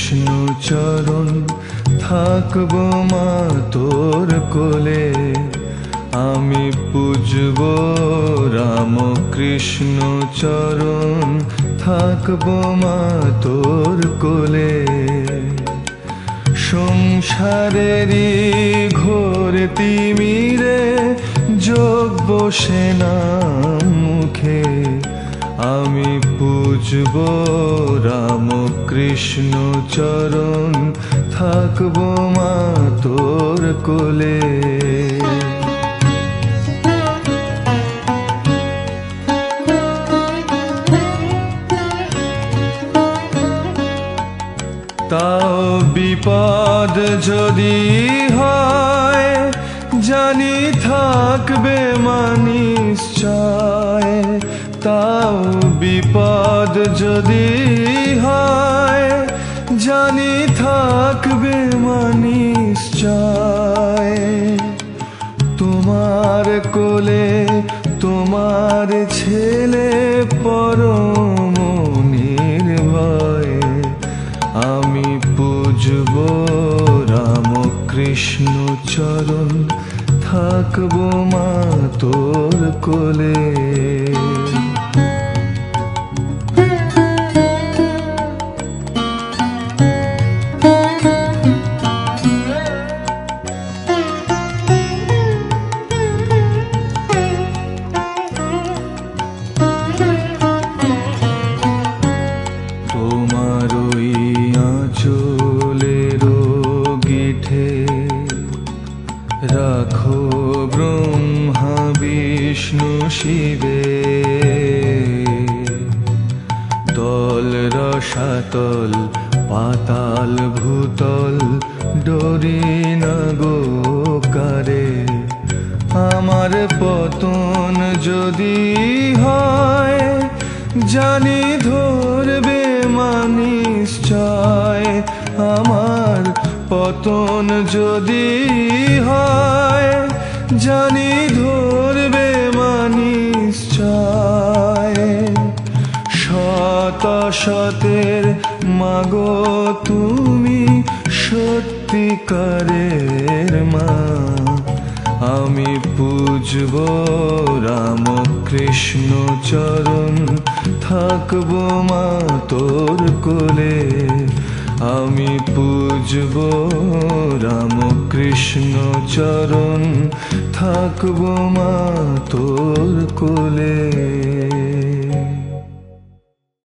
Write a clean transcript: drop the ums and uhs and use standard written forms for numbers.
কৃষ্ণ চরণ থাকব মা তোর কোলে। আমি পুজব রাম কৃষ্ণ চরণ থাকব মা তোর কোলে। সংসারেরই ঘোর তিমিরে যোগ বসে না মুখে। আমি পুজব রাম কৃষ্ণ চরণ থাকব মা তোর কোলে। তাও বিপদ যদি হয় জানি থাকবে মা নিশ্চয়। তাও বিপদ যদি হয় জানি থাকবে মা নিশ্চয়। তোমার কোলে তোমার ছেলে পরম নির্ভয়। আমি পুজব রাম কৃষ্ণ চরণ থাকব মা তোর কোলে। তোমার ওই আঁচলের গিঠে রাখো ব্রহ্মা বিষ্ণু শিবে। তল রসাতল পাতাল ভূতল ডরি না গো কারে। আমার পতন যদি হয় জানি ধরবে মা নিশ্চয়। আমার পতন যদি হয় জানি ধরবে মা নিশ্চয়। শত শতের মাগো তুমি সত্যিকারের মা। আমি পুজব রাম কৃষ্ণ চরণ থাকব মা তোর কোলে। আমি পুজব রাম কৃষ্ণ চরণ থাকব মা তোর কোলে।